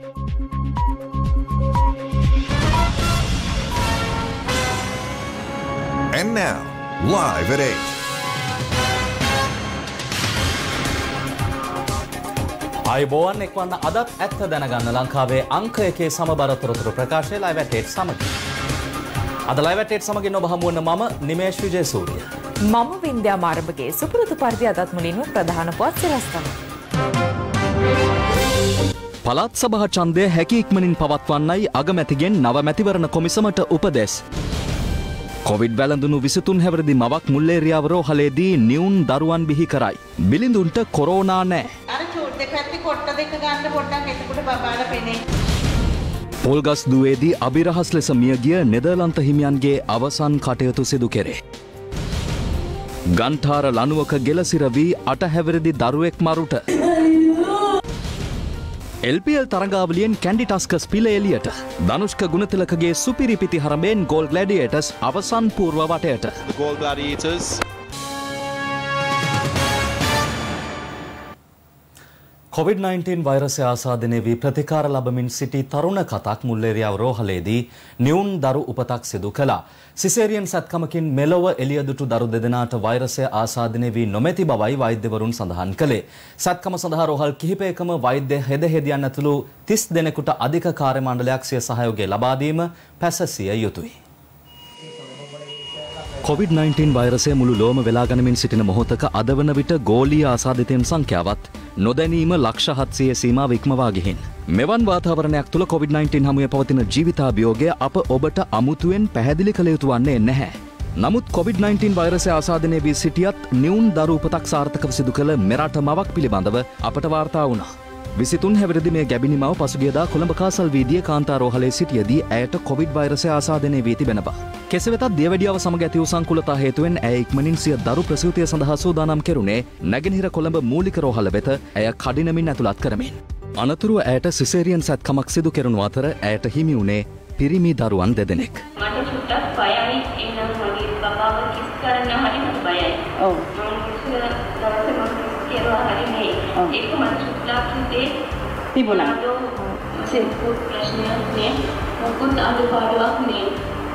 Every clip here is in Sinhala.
And now, live at 8. අයිබෝවන් එක්වන්න අදත් ඇත්ත දැනගන්න ලංකාවේ අංක එකේ සමබර තොරතුරු ප්‍රකාශය live at 8 සමගින්. අද live at 8 සමගින් ඔබ හමු වන මම නිමේෂ් විජේසූරිය. මම වින්ද්‍යා මාරඹගේ සුපුරුදු පරිදි අදත් මුලින්ම ප්‍රධාන පුවත් සිරස්තම. පළාත් සභා ඡන්දය හැකි ඉක්මනින් පවත්වන්නයි අගමැතිගෙන් නව මැතිවරණ කොමිසමට උපදෙස්. කොවිඩ් වැළඳුණු 23 හැවිරිදි මවක් මුල්ලේරියාව රෝහලේදී නිවුන් දරුවන් බිහි කරයි. බිලිඳුන්ට කොරෝනා නැහැ. දෙපැත්තේ කොට්ට දෙක ගන්න පොඩ්ඩක් එතකොට බබාලා පෙනේ. පොල්ගස් දුවේදී අභිරහස් ලෙස මියගිය නෙදර්ලන්ත හිමියන්ගේ අවසන් කටයුතු සිදු කෙරේ. ගන්ඨාර ලණුවක ගෙලසිර වී 8 හැවිරිදි දරුවෙක් මරුට. LPL තරගාවලියෙන් කැන්ඩි ටස්කස් පිළ එලියට. ධනුෂ්ක ගුණතිලකගේ සුපිරි පිතිහරඹෙන් ගෝල් ග්ලැඩියේටර්ස් අවසන් පූර්ව වටයට. Goal Gladiators. COVID-19 වෛරසය ආසාදනය වී ප්‍රතිකාර ලබමින් සිටි තරුණ කතක් මුල්ලේරියාව රෝහලේදී නිවුන් දරු උපතක් සිදු කළා. සිසේරියන් සැත්කමකින් මෙලොව එළියදුටු දරු දෙදෙනාට වෛරසය ආසාදනය වී නොමැති බවයි වෛද්‍යවරුන් සඳහන් කළේ. සැත්කම සඳහා රෝහල් කිහිපයකම වෛද්‍ය හෙදහෙදියන් ඇතුළු 30 දෙනෙකුට අධික කාර්ය මණ්ඩලයක් සිය සහයෝගය ලබා දීම පැසසිය යුතුයි. COVID-19 වෛරසය මුළු ලෝම වෙලා ගනිමින් සිටින මොහොතක අද වන විට ගෝලීය ආසාදිතයන් සංඛ්‍යාවත් නොදැනීම ලක්ෂ 700 සීමාව ඉක්මවා ගිහින්. මෙවන් වාතාවරණයක් තුළ COVID-19 හමුවේ පවතින ජීවිතාභියෝගය අප ඔබට අමුතුවෙන් පැහැදිලි කළ යුතු වන්නේ නැහැ. නමුත් COVID-19 වෛරසය ආසාදනය වී සිටියත් නිවුන් දරු උපතක් සාර්ථකව සිදු කළ මෙරට මවක් පිළිබඳව අපට වාර්තා වුණා. 23 හැවිරිදි මේ ගැබිනි මව පසුගියදා කොළඹ කාසල් වීදියේ කාන්තා රෝහලේ සිටියදී ඇයට කොවිඩ් වෛරසය ආසාදනය වී තිබෙන බව. කෙසේ වෙතත් දියවැඩියාව සමග ඇති වූ සංකුලතා හේතුවෙන් ඇය ඉක්මනින් සිය දරු ප්‍රසූතිය සඳහා සූදානම් කෙරුණේ නැගෙනහිර කොළඹ මූලික රෝහල වෙත ඇය කඩිනමින් ඇතුළත් කරමින්. අනතුරුව ඇයට සිසේරියන් සැත්කමක් සිදු කෙරුණු අතර ඇයට හිමි වුණේ පිරිමි දරුවන් දෙදෙනෙක්. මට සුට්ටක් බයයි එනම් මගේ බබාව කිස් කරන්න හරිම බයයි. ඔව්. මම දවසේ මම කියලා හරිනේ. ඒක මට සුට්ටක් හිතේ තිබුණා. සිම්පල් ප්‍රශ්නයක් නේ. මොකද අඩුපාඩුවක් නේ.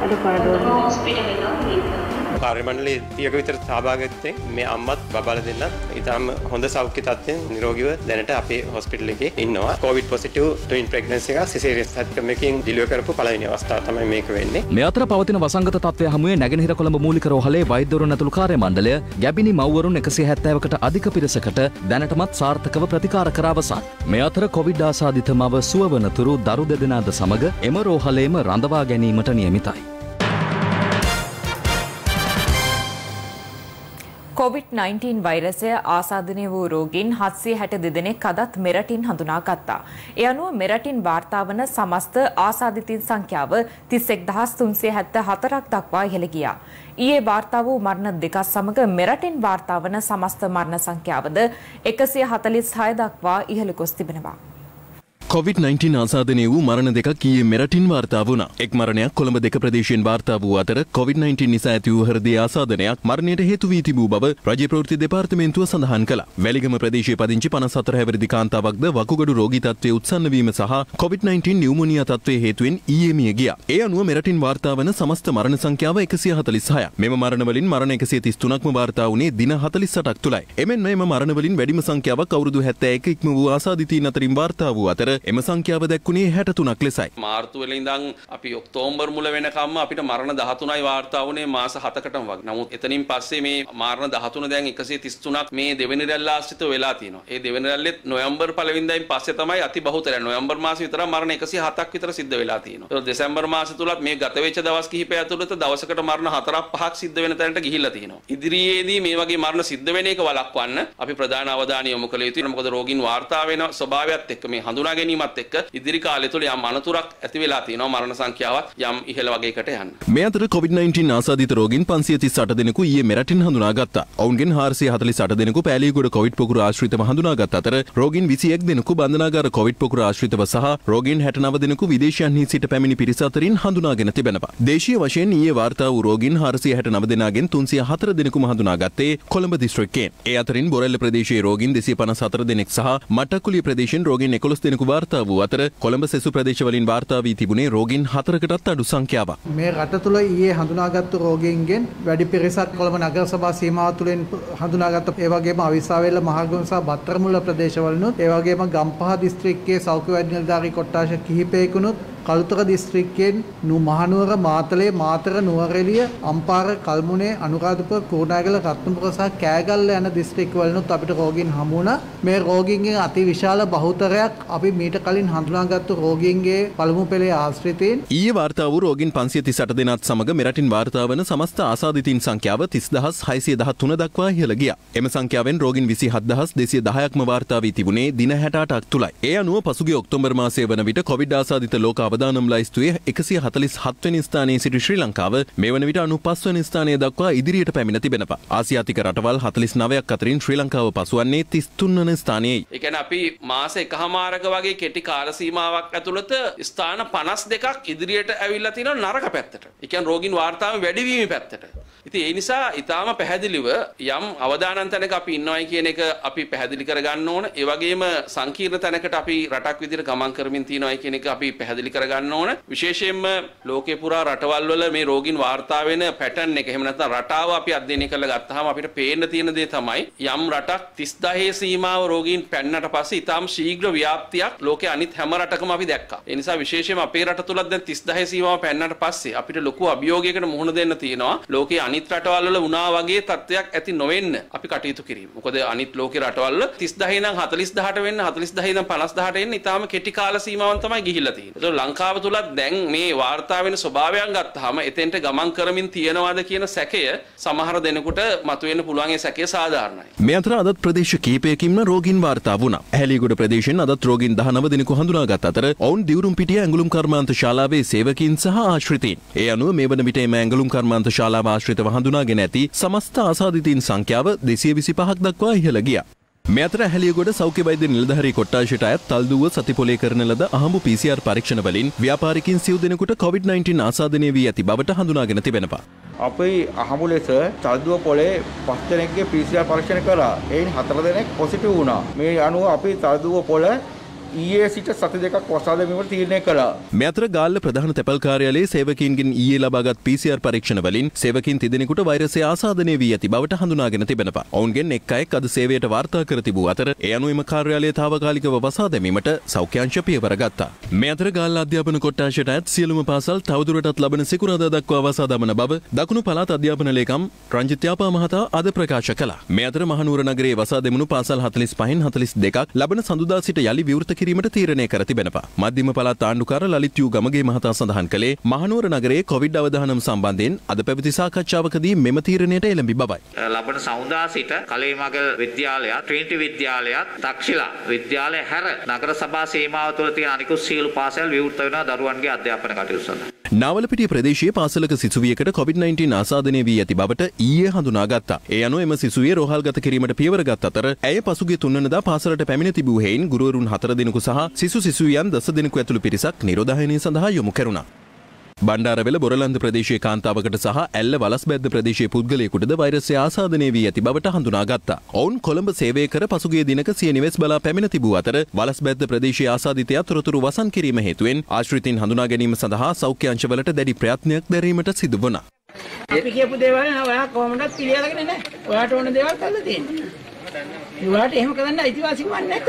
අඩුපාඩුවක් හොස්පිටල් එකක් නේ. කාර්ය මණ්ඩලයේ 30ක විතර සහභාගීත්වයෙන් මේ අම්මත් බබාලා දෙන්නත් ඊටම හොඳ සෞඛ්‍ය තත්ත්වයෙන් නිරෝගීව දැනට අපේ හොස්පිටල් එකේ ඉන්නවා. COVID positive twin pregnancy එක සිසේරියන් සැත්කමකින් ඩිලිවර් කරපු පළවෙනි අවස්ථාව තමයි මේක වෙන්නේ. මේ අතර පවතින වසංගත තත්ත්වය හමුවේ නැගෙනහිර කොළඹ මූලික රෝහලේ වෛද්‍යවරුන් ඇතුළු කාර්ය මණ්ඩලය ගැබිනි මව්වරුන් 170කට අධික පිරිසකට දැනටමත් සාර්ථකව ප්‍රතිකාර කර අවසන්. මේ අතර COVID ආසාදිත මව සුව වනතුරු දරු දෙදෙනාද සමග එම රෝහලේම රඳවා ගැනීමට නියමිතයි. COVID-19 වෛරසය ආසාදනය වූ රෝගීන් 762 දෙනෙක් අදත් මෙරටින් හඳුනාගත්තා. ඒ අනුව මෙරටින් වාර්තා වන සමස්ත ආසාදිතින් සංඛ්‍යාව 31374ක් දක්වා ඉහළ ගියා. ඊයේ වාර්තා වූ මරණ දෙකක් සමග මෙරටින් වාර්තා වන සමස්ත මරණ සංඛ්‍යාවද 146 දක්වා ඉහළ ගොස් තිබෙනවා. COVID-19 ආසාදනය වූ මරණ දෙකක් ඊයේ මෙරටින් වාර්තා වුණා. එක් මරණයක් කොළඹ දෙක ප්‍රදේශයෙන් වාර්තා වූ අතර COVID-19 නිසා ඇති වූ හෘද ආසාදනයක් මරණයට හේතු වී තිබූ බව රජයේ ප්‍රවෘත්ති දෙපාර්තමේන්තුව සඳහන් කළා. වැලිගම ප්‍රදේශයේ පදිංචි 54 හැවිරිදි කාන්තාවක්ද වකුගඩු රෝගී තත්ත්වයේ උත්සන්න වීම සහ COVID-19 නියුමෝනියා තත්ත්වයේ හේතුවෙන් ඊයේ මිය ගියා. ඒ අනුව මෙරටින් වාර්තා වන සමස්ත මරණ සංඛ්‍යාව 146ක්. මෙම මරණ වලින් මරණ 133ක්ම වාර්තා වුණේ දින 48ක් තුලයි. එමෙන්ම මෙම මරණ වලින් වැඩිම සංඛ්‍යාවක් අවුරුදු 71 ඉක්ම වූ ආසාදිතයින් අතරින් වාර්තා වූ අතර එම සංඛ්‍යාව දැක්ුණේ 63ක් ලෙසයි. මාර්තු වල ඉඳන් අපි ඔක්තෝබර් මුල වෙනකම්ම අපිට මරණ 13යි වාර්තා වුණේ මාස 7කටම වගේ. නමුත් එතනින් පස්සේ මේ මරණ 13 දැන් 133ක් මේ දෙවෙනි රැල්ල ආශ්‍රිතව වෙලා තියෙනවා. ඒ දෙවෙනි රැල්ලෙත් නොවැම්බර් පළවෙනිදායින් පස්සේ තමයි අති බහුතරය. නොවැම්බර් මාසෙ විතර මරණ 107ක් විතර සිද්ධ වෙලා තියෙනවා. ඒක දෙසැම්බර් මාසෙ තුලත් මේ ගත වෙච්ච දවස් කිහිපය ඇතුළත දවසකට මරණ 4-5ක් සිද්ධ වෙන තැනට ගිහිල්ලා තියෙනවා. ඉදිරියේදී මේ වගේ මරණ සිද්ධ වෙන එක වළක්වන්න අපි ප්‍රධාන අවධානය යොමු කළ යුතුයි. මොකද රෝගීන් වාර්තා වෙන ස්වභාවයත් එක්ක මේ හඳුනා ගැනීමත් එක්ක ඉදිරි කාලය තුල යම් අනතුරක් ඇති වෙලා තියෙනවා. මරණ සංඛ්‍යාවත් යම් ඉහළ වගේකට යන්න. මේ අතර COVID-19 ආසාදිත රෝගීන් 538 දෙනෙකු ඊයේ මෙරටින් හඳුනාගත්තා. ඔවුන්ගෙන් 448 දෙනෙකු පෑලියගොඩ කොවිඩ් පොකුර ආශ්‍රිතව හඳුනාගත් අතර රෝගීන් 21 දෙනෙකු බන්ධනාගාර කොවිඩ් පොකුර ආශ්‍රිතව සහ රෝගීන් 69 දෙනෙකු විදේශයන්හි සිට පැමිණි පිරිස අතරින් හඳුනාගෙන තිබෙනවා. දේශීය වශයෙන් ඊයේ වාර්තා වූ රෝගීන් 469 දෙනාගෙන් 304 දෙනෙකුම හඳුනාගත්තේ කොළඹ දිස්ත්‍රික්කයෙන්. ඒ අතරින් බොරැල්ල ප්‍රදේශයේ රෝගීන් 254 දෙනෙක් සහ මට්ටක්කුලිය ප්‍රදේශයෙන් රෝගීන් 11 දෙනෙකු වාර්තා වූ අතර කොළඹ සෙසු ප්‍රදේශවලින් වාර්තා වී තිබුණේ රෝගීන් 4කටත් අඩු සංඛ්‍යාවක්. මේ රට තුළ ඊයේ හඳුනාගත්තු රෝගීන්ගෙන් වැඩි පිරිසක් කොළඹ නගර සභා සීමාව තුළින් හඳුනාගත්ත ඒ වගේම අවිස්සාවේල්ල මහගම සහ බත්තරමුල්ල ප්‍රදේශවලුත් ඒ වගේම ගම්පහ දිස්ත්‍රික්කයේ සෞඛ්‍ය වෛද්‍ය නිලධාරී කොට්ටාශ කිහිපයකුනුත් කළුතර දිස්ත්‍රික්කයෙන් මහනුවර මාතලේ මාතර නුවරඑළිය අම්පාර කල්මුනේ අනුරාධපුර කුරුණෑගල රත්නපුර සහ කෑගල්ල යන දිස්ත්‍රික්කවලුත් අපිට රෝගීන් හමු වුණා. මේ රෝගීන්ගේ අති විශාල බහුතරයක් අපි මීට කලින් හඳුනාගත්තු රෝගීන්ගේ පළමු පෙළේ ආශ්‍රිතයින්. ඊයේ වාර්තා වූ රෝගීන් 538 දෙනාත් සමග මෙරටින් වාර්තා වන සමස්ත ආසාදිතයින් සංඛ්‍යාව 30613 දක්වා ඉහළ ගියා. එම සංඛ්‍යාවෙන් රෝගීන් 27210ක්ම වාර්තා වී තිබුණේ දින 68ක් තුලයි. ඒ අනුව පසුගිය ඔක්තෝබර් මාසයේ වන විට කොවිඩ් ආසාදිත ලෝක අවදානම් ලයිස්තුවේ 147 වෙනි ස්ථානයේ සිටි ශ්‍රී ලංකාව මේ වන විට 95 වෙනි ස්ථානය දක්වා ඉදිරියට පැමිණ තිබෙනවා. ආසියාතික රටවල් 49ක් අතරින් ශ්‍රී ලංකාව පසුවන්නේ 33 වන ස්ථානයේ. ඒ කියන්නේ අපි මාස එකහමාරක වගේ කෙටි කාල සීමාවක් ඇතුළත ස්ථාන 52ක් ඉදිරියට ඇවිල්ලා තියෙනවා නරක පැත්තට. ඒ කියන්නේ රෝගීන් වාර්තාවෙන් වැඩිවීම පැත්තට. ඉතින් ඒ නිසා ඊටාම පැහැදිලිව යම් අවදානම් තැනක අපි ඉන්නවයි කියන එක අපි පැහැදිලි කරගන්න ඕන. ඒ වගේම සංකීර්ණ තැනකට අපි රටක් විදිහට ගමන් කරමින් තියෙනවයි කියන එක අපි පැහැදිලි කරගන්න ඕන. විශේෂයෙන්ම ලෝකේ පුරා රටවල් වල මේ රෝගීන් වාර්තා වෙන පැටර්න් එක එහෙම නැත්නම් රටාව අපි අධ්‍යයනය කරලා ගත්තාම අපිට පේන්න තියෙන දේ තමයි යම් රටක් 30000 සීමාව රෝගීන් පැන්නට පස්සේ ඊටාම ශීඝ්‍ර ව්‍යාප්තියක් ලෝකේ අනිත් හැම රටකම අපි දැක්කා. ඒ නිසා විශේෂයෙන්ම අපේ රට තුලත් දැන් 30000 සීමාව පැන්නට පස්සේ අපිට ලොකු අභියෝගයකට මුහුණ දෙන්න තියෙනවා. ලෝකේ අනිත් රටවල් වල වුණා වගේ තත්ත්වයක් ඇති නොවෙන්න අපි කටයුතු කිරීම. මොකද අනිත් ලෝකේ රටවල් වල 30000 ඉඳන් 40000ට වෙන්න 40000 ඉඳන් 50000ට එන්න ඊටාම කෙටි කාල සීමාවන් තමයි ගිහිල්ලා තියෙන්නේ. ඒතකොට ලංකාව තුලත් දැන් මේ වාර්තා වෙන ස්වභාවයන් ගත්තාම එතෙන්ට ගමන් කරමින් තියනවාද කියන සැකය සමහර දෙනෙකුට මතුවෙන්න පුළුවන්. ඒ සැකය සාධාරණයි. මේ අතර අදත් ප්‍රදේශ කිහිපයකින්ම රෝගීන් වාර්තා වුණා. ඇහැලියගොඩ ප්‍රදේශයෙන් අදත් රෝගීන් 19 දෙනෙකු හඳුනාගත් අතර ඔවුන් දිවුරුම්පිටිය ඇඟලුම් කර්මාන්ත ශාලාවේ සේවකීන් සහ ආශ්‍රිතයින්. ඒ අනුව මේ වන විට එම ඇඟලුම් කර්මාන්ත ශාලාව ආශ්‍රිතව හඳුනාගෙන ඇති සමස්ත ආසාදිතයින් සංඛ්‍යාව 225ක් දක්වා ඉහළ ගියා. මේ අතර ඇහැලියගොඩ සෞඛ්‍ය වෛද්‍ය නිලධාරී කොට්ටාශයට අයත් තල්දුව සතිපොලේ කරන ලද අහඹු PCR පරීක්ෂණ වලින් ව්‍යාපාරිකින් සිව් දෙනෙකුට COVID-19 ආසාදනය වී ඇති බවට හඳුනාගෙන තිබෙනවා. අපි අහඹු ලෙස තල්දුව පොලේ 5 දෙනෙක්ගේ PCR පරීක්ෂණ කළා. එයින් 4 දෙනෙක් පොසිටිව් වුණා. මේ අනුව අපි තල්දුව පොළ ඊයේ සිට සති දෙකක් වසා දැමීමට තීරණය කළා. මේ අතර ගාල්ල ප්‍රධාන තැපැල් කාර්යාලයේ සේවකීන්ගෙන් ඊයේ ලබාගත් PCR පරීක්ෂණ වලින් සේවකීන් තිදෙනෙකුට වෛරසය ආසාදනය වී ඇති බවට හඳුනාගෙන තිබෙනවා. ඔවුන්ගෙන් එක් අයෙක් අද සේවයට වාර්තා කර තිබූ අතර ඒ අනුව එම කාර්යාලය තාවකාලිකව වසා දැමීමට සෞඛ්‍යාංශ පියවර ගත්තා. මේ අතර ගාල්ල අධ්‍යාපන කොට්ටාශයට අයත් සියලුම පාසල් තවදුරටත් ලබන සිකුරාදා දක්වා වසා දමන බව දකුණු පළාත් අධ්‍යාපන ලේකම් රංජිත් යාපා මහතා අද ප්‍රකාශ කළා. මේ අතර මහනුවර නගරයේ වසා දෙමුණු පාසල් 45න් 42ක් ලබන සඳුදා සිට යලි විවෘත කිරීමට තීරණය කර තිබෙනවා. මධ්‍යම පළාත් ආණ්ඩුකාර ලලිත් යූ ගමගේ මහතා සඳහන් කළේ මහනුවර නගරයේ කොවිඩ් අවදානම් සම්බන්ධයෙන් අද පැවති සාකච්ඡාවකදී මෙම තීරණයට එළඹි බවයි. ලබන සඳුදා සිට කලේමගල් විද්‍යාලයත් ට්‍රිනිටි විද්‍යාලයත් තක්ෂිලා විද්‍යාලය හැර නගර සභා සීමාව තුළ තියෙන අනිකුත් සියලු පාසල් විවෘත වෙනවා දරුවන්ගේ අධ්‍යාපන කටයුතු සඳහා. නාවලපිටිය ප්‍රදේශයේ පාසලක සිසුවියකට COVID-19 ආසාදනය වී ඇති බවට ඊයේ හඳුනාගත්තා. ඒ අනුව එම සිසුවිය රෝහල්ගත කිරීමට පියවර ගත් අතර ඇය පසුගිය 3 වෙනිදා පාසලට පැමිණ තිබූ හේයින් ගුරුවරුන් 4 දෙනෙකු සහ සිසු සිසුවියන් 10 දෙනෙකු ඇතුළු පිරිසක් නිරෝධායනය සඳහා යොමු කෙරුණා. බණ්ඩාරවෙල බොරලන්ද ප්‍රදේශයේ කාන්තාවකට සහ ඇල්ල වලස්බැද්ද ප්‍රදේශයේ පුද්ගලයෙකුටද වෛරසය ආසාදනය වී ඇති බවට හඳුනාගත්තා. ඔවුන් කොළඹ සේවය කර පසුගිය දිනක සිය නිවෙස් බලා පැමිණ තිබූ අතර වලස්බැද්ද ප්‍රදේශයේ ආසාදිතයා තොරතුරු වසන් කිරීම හේතුවෙන් ආශ්‍රිතයින් හඳුනා ගැනීම සඳහා සෞඛ්‍ය අංශවලට දැඩි ප්‍රයත්නයක් දැරීමට සිදු වුණා. අපි කියපු දේවල් ඔයා කොහොමදත් පිළිඅරගෙන නැහැ. ඔයාට ඕන දේවල් කරලා තියෙන්නේ. ඔයාට එහෙම කරන්න අයිතිවාසිකමක් නැත.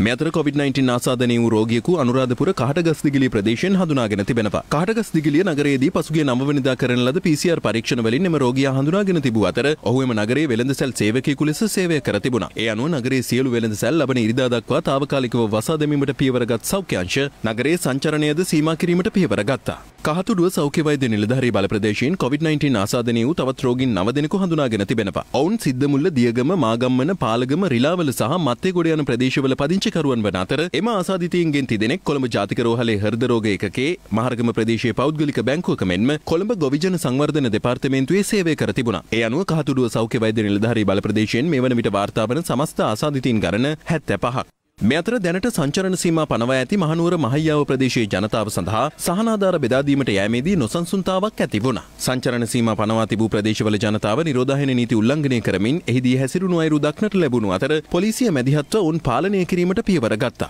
මේ අතර COVID-19 ආසාදනය වූ රෝගියෙකු අනුරාධපුර කහටගස්දිගිලිය ප්‍රදේශයෙන් හඳුනාගෙන තිබෙනවා. කහටගස්දිගිලිය නගරයේදී පසුගිය 9 වෙනිදා කරන ලද PCR පරීක්ෂණ වලින් එම රෝගියා හඳුනාගෙන තිබූ අතර ඔහු එම නගරයේ වෙළඳසැල් සේවකයෙකු ලෙස සේවය කර තිබුණා. ඒ අනුව නගරයේ සියලු වෙළඳසැල් ලබන ඉරිදා දක්වා తాවකාලිකව වසා දැමීමට පියවරගත් සෞඛ්‍ය අංශ නගරයේ සංචරණයද සීමා කිරීමට පියවර ගත්තා. කහතුඩුව සෞඛ්‍ය වෛද්‍ය නිලධාරී බල ප්‍රදේශයෙන් COVID-19 ආසාදනය වූ තවත් රෝගීන් 9 දෙනෙකු හඳුනාගෙන තිබෙනවා. ඔවුන් සිද්දමුල්ල, දියගම, මාගම්මන, පාලගම, රිලාවල සහ මත්තේගොඩ යන ප්‍රදේශවල පදිංචිකරුවන් වන අතර එම ආසාදිතයින්ගෙන් තිදෙනෙක් කොළඹ ජාතික රෝහලේ හෘද රෝග ඒකකයේ මහරගම ප්‍රදේශයේ පෞද්ගලික බැංකුවක මෙන්ම කොළඹ ගොවිජන සංවර්ධන දෙපාර්තමේන්තුවේ සේවය කර තිබුණා. ඒ අනුව කහතුඩුව සෞඛ්‍ය වෛද්‍ය නිලධාරී බල ප්‍රදේශයෙන් මේ වන විට වාර්තා වන සමස්ත ආසාදිතයින් ගණන 75ක්. මේ අතර දැනට සංචරණ සීමා පනවා ඇති මහනුවර මහයියාව ප්‍රදේශයේ ජනතාව සඳහා සහනාධාර බෙදා දීමට යෑමේදී නොසන්සුන්තාවක් ඇති වුණා. සංචරණ සීමා පනවා තිබූ ප්‍රදේශවල ජනතාව නිරෝධායන නීති උල්ලංඝනය කරමින් එහිදී හැසිරුණු අයුරු දක්නට ලැබුණු අතර පොලිසිය මැදිහත්ව ඔවුන් පාලනය කිරීමට පියවර ගත්තා.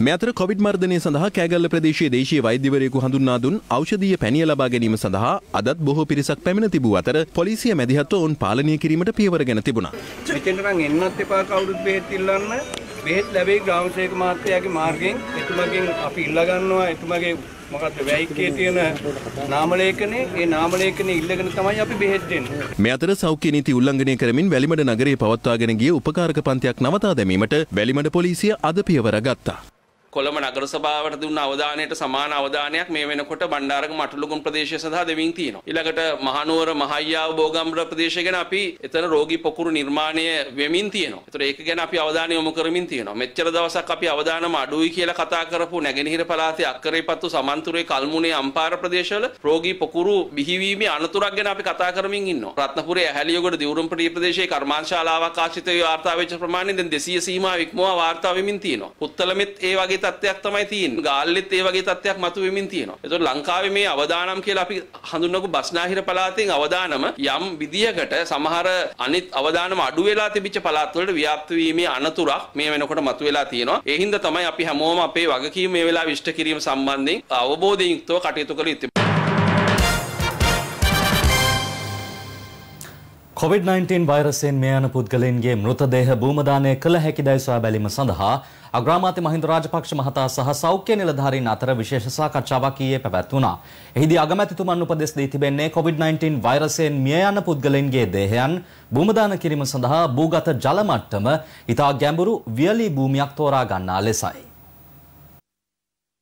මේ අතර කොවිඩ් මර්ධනය සඳහා කෑගල්ල ප්‍රදේශයේ දේශීය වෛද්‍යවරයෙකු හඳුන්වා දුන් ඖෂධීය පැණිය ලබා ගැනීම සඳහා අදත් බොහෝ පිරිසක් පැමිණ තිබූ අතර පොලිසිය මැදිහත්ව ඔවුන් පාලනය කිරීමට පියවරගෙන තිබුණා. මෙතෙන්ට නම් එන්නත් එපා කවුරුත් බෙහෙත් ඉල්ලන්න. බෙහෙත් ලැබෙයි ග්‍රාමසේවක මහත්තයාගේ මාර්ගයෙන් එතුමගෙන් අපි ඉල්ලා ගන්නවා එතුමගේ මොකක්ද වැයිකේ තියෙන නාමලේඛනේ ඒ නාමලේඛනේ ඉල්ලගෙන තමයි අපි බෙහෙත් දෙන්නේ. මේ අතර සෞඛ්‍ය නීති උල්ලංඝනය කරමින් වැලිමඩ නගරයේ පවත්වාගෙන ගිය උපකාරක පන්තියක් නවතා දැමීමට වැලිමඩ පොලිසිය අද පියවර ගත්තා. කොළඹ නගර සභාවට දුන්න අවධානයට සමාන අවධානයක් මේ වෙනකොට බණ්ඩාරගම අටලුගම් ප්‍රදේශය සඳහා දෙමින් තියෙනවා. ඊළඟට මහනුවර මහයියාව බෝගම්බර ප්‍රදේශය ගැන අපි එතන රෝගී පොකුරු නිර්මාණය වෙමින් තියෙනවා. ඒතර ඒක ගැන අපි අවධානය යොමු කරමින් තියෙනවා. මෙච්චර දවසක් අපි අවධානම අඩුයි කියලා කතා කරපු නැගෙනහිර පළාතේ අක්කරේපත්තු සමන්තුරේ කල්මුනේ අම්පාර ප්‍රදේශවල රෝගී පොකුරු බිහිවීමේ අනතුරක් ගැන අපි කතා කරමින් ඉන්නවා. රත්නපුරේ ඇහැලියගොඩ දිවුරුම්පිටිය ප්‍රදේශයේ කර්මාන්තශාලාවක් ආශ්‍රිතව වාර්තා වෙච්ච ප්‍රමාණය දැන් 200 සීමාව ඉක්මවා වාර්තා වෙමින් තියෙනවා. පුත්තලමෙත් ඒ වගේ තත්ත්වයක් තමයි තියෙන්නේ. ගාල්ලෙත් ඒ වගේ තත්ත්වයක් මතුවෙමින් තියෙනවා. ඒතකොට ලංකාවේ මේ අවදානම් කියලා අපි හඳුන්වපු බස්නාහිර පළාතෙන් අවදානම යම් විදියකට සමහර අනිත් අවදානම අඩු වෙලා තිබිච්ච පළාත් වලට ව්‍යාප්ත වීමේ අනතුරක් මේ වෙනකොට මතුවලා තියෙනවා. ඒ හින්දා තමයි අපි හැමෝම අපේ වගකීම මේ වෙලාව ඉෂ්ට කිරීම සම්බන්ධයෙන් අවබෝධයෙන් යුක්තව කටයුතු කළ යුතුයි. COVID-19 වෛරසයෙන් මිය යන පුද්ගලයන්ගේ මෘතදේහ භූමදානය කළ හැකිදැයි සොයා බැලීම සඳහා අග්‍රාමාත්‍ය මහින්ද රාජපක්ෂ මහතා සහ සෞඛ්‍ය නිලධාරීන් අතර විශේෂ සාකච්ඡාවක් ඊයේ පැවැත්වුණා. එහිදී අගමැතිතුමන් උපදෙස් දී තිබෙන්නේ COVID-19 වෛරසයෙන් මිය යන පුද්ගලයන්ගේ දේහයන් භූමදාන කිරීම සඳහා භූගත ජල මට්ටම ඉතා ගැඹුරු වියලි භූමියක් තෝරා ගන්නා ලෙසයි.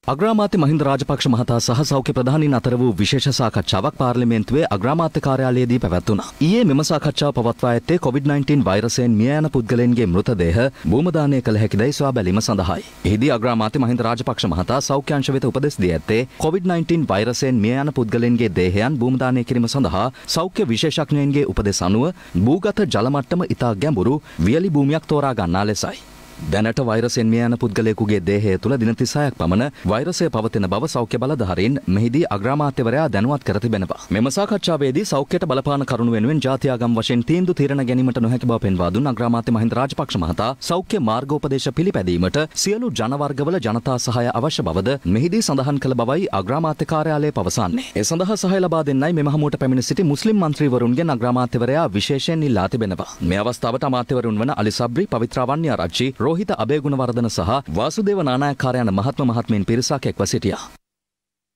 අග්‍රාමාත්‍ය මහින්ද රාජපක්ෂ මහතා සහ සෞඛ්‍ය ප්‍රධානීන් අතර වූ විශේෂ සාකච්ඡාවක් පාර්ලිමේන්තුවේ අග්‍රාමාත්‍ය කාර්යාලයේදී පැවැත්වුණා. ඊයේ මෙම සාකච්ඡාව පවත්වා ඇත්තේ COVID-19 වෛරසයෙන් මිය යන පුද්ගලයන්ගේ මෘතදේහ භූමදානය කළ හැකිදැයි සොයා බැලීම සඳහායි. එහිදී අග්‍රාමාත්‍ය මහින්ද රාජපක්ෂ මහතා සෞඛ්‍ය අංශ වෙත උපදෙස් දී ඇත්තේ COVID-19 වෛරසයෙන් මිය යන පුද්ගලයන්ගේ දේහයන් භූමදානය කිරීම සඳහා සෞඛ්‍ය විශේෂඥයින්ගේ උපදෙස් අනුව භූගත ජල මට්ටම ඉතා ගැඹුරු වියලි භූමියක් තෝරා ගන්නා ලෙසයි. දැනට වෛරසයෙන් මිය යන පුද්ගලයෙකුගේ දේහය තුළ දින 36ක් පමණ වෛරසය පවතින බව සෞඛ්‍ය බලධාරීන් මෙහිදී අග්‍රාමාත්‍යවරයා දැනුවත් කර තිබෙනවා. මෙම සාකච්ඡාවේදී සෞඛ්‍යයට බලපාන කරුණු වෙනුවෙන් ජාත්‍යාගම් වශයෙන් තීන්දුව తీරන ගැනීමට නොහැකි බව පෙන්වා දුන් අග්‍රාමාත්‍ය මහින්ද රාජපක්ෂ මහතා සෞඛ්‍ය මාර්ගෝපදේශ පිළිපැදීමට සියලු ජනවර්ගවල ජනතා සහාය අවශ්‍ය බවද මෙහිදී සඳහන් කළ බවයි අග්‍රාමාත්‍ය කාර්යාලය පවසන්නේ. ඒ සඳහා සහාය ලබා දෙන්නයි මෙම හමුවට පැමිණ සිටි මුස්ලිම් මන්ත්‍රීවරුන්ගෙන් අග්‍රාමාත්‍යවරයා විශේෂයෙන් ඉල්ලා තිබෙනවා. මේ අවස්ථාවට අමාත්‍යවරුන් වන අලි සබ්රි, පවිත්‍රාවන්‍ය ආරච්චි, රෝහිත අබේගුණවර්ධන සහ වාසුදේව නානායක්කාරයන් මහත්ම මහත්මීන් පිරිසක් එක්ව සිටියා.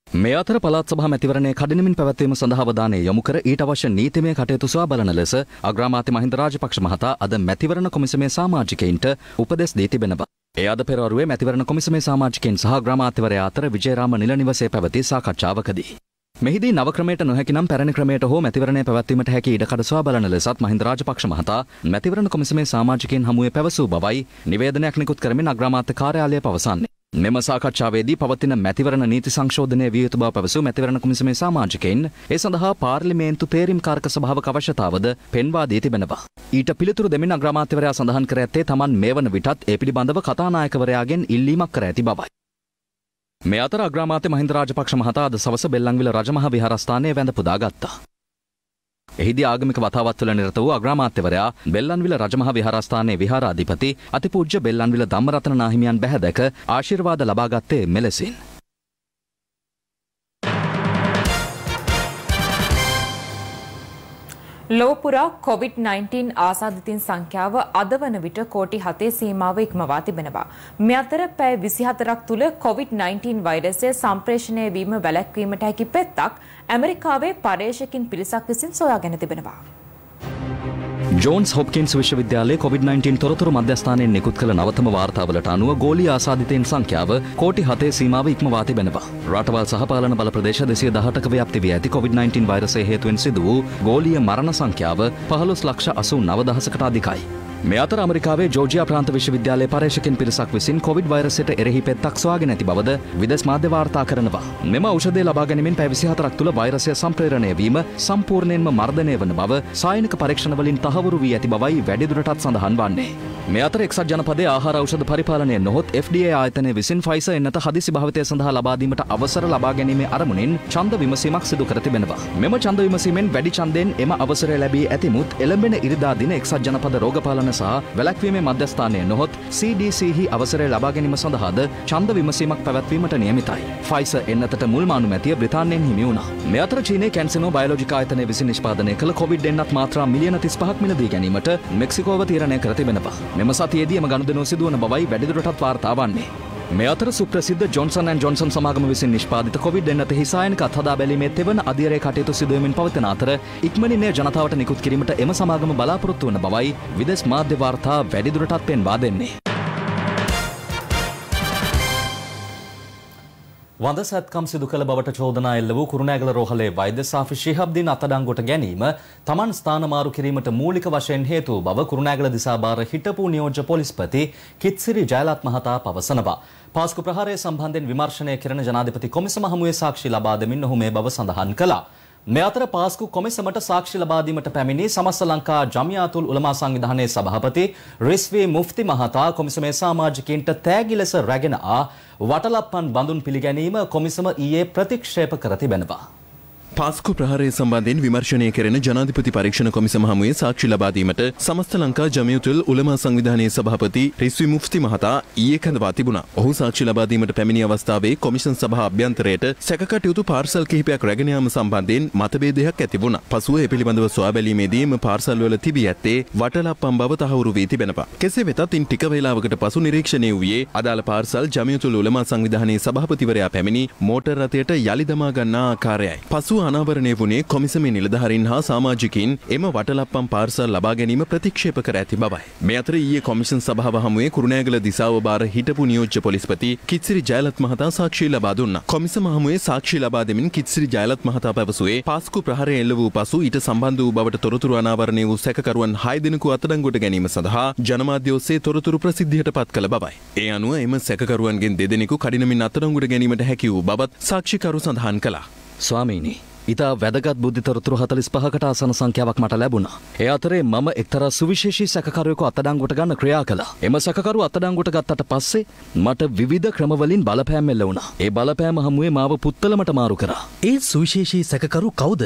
මේ අතර පළාත් සභා මැතිවරණයේ කඩිනමින් පැවැත්වීම සඳහා අවධානය යොමු කර ඊට අවශ්‍ය නීතිමය කටයුතු සොයා බලන ලෙස අග්‍රාමාත්‍ය මහින්ද රාජපක්ෂ මහතා අද මැතිවරණ කොමිසමේ සමාජිකයින්ට උපදෙස් දී තිබෙනවා. ඒ අද පෙරවරුවේ මැතිවරණ කොමිසමේ සමාජිකයින් සහ අග්‍රාමාත්‍යවරයා අතර විජේරාම නිල නිවසේ පැවති සාකච්ඡාවකදී මෙහිදී නව ක්‍රමයට නොහැකි නම් පැරණි ක්‍රමයට හෝ මැතිවරණය පැවැත්වීමට හැකි ඉඩකඩ සොයා බලන ලෙසත් මහින්ද රාජපක්ෂ මහතා මැතිවරණ කොමිසමේ සමාජිකයින් හමුවේ පැවසූ බවයි නිවේදනයක් නිකුත් කරමින් අග්‍රාමාත්‍ය කාර්යාලය පවසන්නේ. මෙම සාකච්ඡාවේදී පවතින මැතිවරණ නීති සංශෝධනය විය යුතු බව පැවසූ මැතිවරණ කොමිසමේ සමාජිකයින් ඒ සඳහා පාර්ලිමේන්තු තේරීම්කාරක සභාවක අවශ්‍යතාවද පෙන්වා දී තිබෙනවා. ඊට පිළිතුරු දෙමින් අග්‍රාමාත්‍යවරයා සඳහන් කර ඇත්තේ තමන් මේ වන විටත් ඒ පිළිබඳව කතානායකවරයාගෙන් ඉල්ලීමක් කර ඇති බවයි. මේ අතර අග්‍රාමාත්‍ය මහින්ද රාජපක්ෂ මහතා අද සවස බෙල්ලන්විල රජමහා විහාරස්ථානයේ වැඳ පුදා ගත්තා. එහිදී ආගමික වතාවත්වල නිරත වූ අග්‍රාමාත්‍යවරයා බෙල්ලන්විල රජමහා විහාරස්ථානයේ විහාරාධිපති අතිපූජ්‍ය බෙල්ලන්විල ධම්මරත්න නාහිමියන් බැහැ දැක ආශිර්වාද ලබා ගත්තේ මෙලෙසින්. ලෝපුරා COVID-19 ආසාදිතින් සංඛ්‍යාව අද වන විට කෝටි 7 සීමාව ඉක්මවා තිබෙනවා. මේ අතර පැය 24ක් තුල COVID-19 වෛරසය සම්ප්‍රේෂණය වීම වැළැක්වීමට හැකි පෙත්තක් ඇමරිකාවේ පර්යේෂකින් පිරිසක් විසින් සොයාගෙන තිබෙනවා. ජෝන්ස් හොප්කින්ස් විශ්වවිද්‍යාලයේ COVID-19 තොරතුරු මධ්‍යස්ථානයෙන් නිකුත් කළ නවතම වාර්තාවලට අනුව ගෝලීය ආසාදිතයින් සංඛ්‍යාව කෝටි 7 සීමාව ඉක්මවා තිබෙනවා. රටවල් සහ පාලන බල ප්‍රදේශ 218ක ව්‍යාප්ති වී ඇති COVID-19 වෛරසය හේතුවෙන් සිදු වූ ගෝලීය මරණ සංඛ්‍යාව 15,89,000කට අධිකයි. මේ අතර ඇමරිකාවේ ජෝර්ජියා ප්‍රාන්ත විශ්වවිද්‍යාලයේ පර්යේෂකයන් පිරිසක් විසින් කොවිඩ් වෛරසයට එරෙහි පෙත්තක් සොයාගෙන ඇති බවද විදේශ මාධ්‍ය වාර්තා කරනවා. මෙම ඖෂධය ලබා ගැනීමෙන් පැය 24ක් තුළ වෛරසය සම්ප්‍රේරණය වීම සම්පූර්ණයෙන්ම මර්ධනය වන බව සායනික පරීක්ෂණ වලින් තහවුරු වී ඇති බවයි වැඩිදුරටත් සඳහන් වන්නේ. මේ අතර එක්සත් ජනපදයේ ආහාර ඖෂධ පරිපාලනය නොහොත් FDA ආයතනය විසින් ෆයිසර් එන්නත හදිසි භාවිතය සඳහා ලබා දීමට අවසර ලබා ගැනීමේ අරමුණින් ඡන්ද විමසීමක් සිදු කර තිබෙනවා. මෙම ඡන්ද විමසීමෙන් වැඩි ඡන්දයෙන් එම අවසරය ලැබී ඇතිමුත් එළඹෙන ඉරිදා දින එක්සත් ජනපද රෝගපාලන සහ වැළැක්වීමේ මධ්‍යස්ථානය නොහොත් CDCහි අවසරය ලබා ගැනීම සඳහාද ඡන්ද විමසීමක් පැවැත්වීමට නියමිතයි. ෆයිසර් එන්නතට මුල්ම අනුමැතිය බ්‍රිතාන්‍යයෙන් හිමි වුණා. මේ අතර චීනයේ කැන්සිනෝ බයොලොජික ආයතනය විසින් නිෂ්පාදනය කළ කොවිඩ් එන්නත් මාත්‍රා මිලියන 35ක් මිලදී ගැනීමට මෙක්සිකෝව තීරණය කර තිබෙනවා. මෙම සතියේදී එම ගනුදෙනුව සිදුවන බවයි වැඩිදුරටත් වාර්තා වන්නේ. මේ අතර සුප්‍රසිද්ධ ජොන්සන් ඇන්ඩ් ජොන්සන් සමාගම විසින් නිෂ්පාදිත කොවිඩ් එන්නතෙහි සායනික අත්හදා බැලීමේ තෙවන අධීරයේ කටයුතු සිදුවෙමින් පවතින අතර ඉක්මනින් එය ජනතාවට නිකුත් කිරීමට එම සමාගම බලාපොරොත්තු වන බවයි විදේශ මාධ්‍ය වාර්තා වැඩිදුරටත් පෙන්වා දෙන්නේ. වඳ සැත්කම් සිදු කළ බවට චෝදනා එල්ල වූ කුරුණෑගල රෝහලේ වෛද්‍ය සාෆි ශිහබ්දීන් අත්අඩංගුවට ගැනීම තමන් ස්ථාන මාරු කිරීමට මූලික වශයෙන් හේතු වූ බව කුරුණෑගල දිසාභාර හිටපු නියෝජ්‍ය පොලිස්පති කිත්සිරි ජයලත් මහතා පවසනවා. පාස්කු ප්‍රහාරය සම්බන්ධයෙන් විමර්ශනය කරන ජනාධිපති කොමිසම හමුවේ සාක්ෂි ලබා දෙමින් ඔහු මේ බව සඳහන් කළා. මේ අතර පාස්කු කොමිසමට සාක්ෂි ලබා දීමට පැමිණි සමස්ත ලංකා ජමියාතුල් උලමා සංවිධානයේ සභාපති රිස්වී මුෆ්ති මහතා කොමිසමේ සමාජිකයින්ට තෑගි ලෙස රැගෙන වටලප්පන් බඳුන් පිළිගැනීම කොමිසම ඊයේ ප්‍රතික්ෂේප කර තිබෙනවා. පාස්කු ප්‍රහාරය සම්බන්ධයෙන් විමර්ශනය කෙරෙන ජනාධිපති පරීක්ෂණ කොමිසම හමුවේ සාක්ෂි ලබා දීමට සමස්ත ලංකා ජමියතුල් උලමා සංවිධානයේ සභාපති රිස්වි මුෆ්ති මහතා ඊයේ කැඳවා තිබුණා. ඔහු සාක්ෂි ලබා දීමට පැමිණි අවස්ථාවේ කොමිෂන් සභා අභ්‍යන්තරයට සැකකටයුතු පාර්සල් කිහිපයක් රැගෙන යාම සම්බන්ධයෙන් මතභේදයක් ඇති වුණා. පසුව ඒ පිළිබඳව සොයා බැලීමේදී එම පාර්සල් වල තිබී ඇත්තේ වටලප්පම් බව තහවුරු වී තිබෙනවා. කෙසේ වෙතත් ඉන් ටික වේලාවකට පසු නිරීක්ෂණය වූයේ අදාළ පාර්සල් ජමියතුල් උලමා සංවිධානයේ සභාපතිවරයා පැමිණි මෝටර් රථයට යලි දමා ගන්නා ආකාරයයි. පසුව අනාවරණය වුණේ කොමිසමේ නිලධාරීන් හා සමාජිකයින් එම වටලප්පම් පාර්සල් ලබා ගැනීම ප්‍රතික්ෂේප කර ඇති බවයි. මේ අතර ඊයේ කොමිෂන් සභාව හමුවේ කුරුණෑගල දිසාව බාර හිටපු නියෝජ්‍ය පොලිස්පති කිත්සිරි ජයලත් මහතා සාක්ෂි ලබා දුන්නා. කොමිසම හමුවේ සාක්ෂි ලබා දෙමින් කිත්සිරි ජයලත් මහතා පැවසුවේ පාස්කු ප්‍රහාරය එල්ල වූ පසු ඊට සම්බන්ධ වූ බවට තොරතුරු අනාවරණය වූ සැකකරුවන් 6 දෙනෙකු අත්අඩංගුවට ගැනීම සඳහා ජනමාධ්‍ය ඔස්සේ තොරතුරු ප්‍රසිද්ධියට පත් කළ බවයි. ඒ අනුව එම සැකකරුවන්ගෙන් 2 දෙනෙකු කඩිනමින් අත්අඩංගුවට ගැනීමට හැකි වූ බවත් සාක්ෂිකරු සඳහන් කළා. ස්වාමීනි ඉතා වැදගත් බුද්ධි තොරතුරු 45කට ආසන සංඛ්‍යාවක් මට ලැබුණා. ඒ අතරේ මම එක්තරා සුවිශේෂී සැකකරුවෙකු අත්අඩංගුවට ගන්න ක්‍රියා කළා. එම සැකකරුව අත්අඩංගුවට ගත්තට පස්සේ මට විවිධ ක්‍රමවලින් බලපෑම් එල්ල වුණා. ඒ බලපෑම හමුවේ මාව පුත්තලමට මාරු කරා. ඒ සුවිශේෂී සැකකරු කවුද?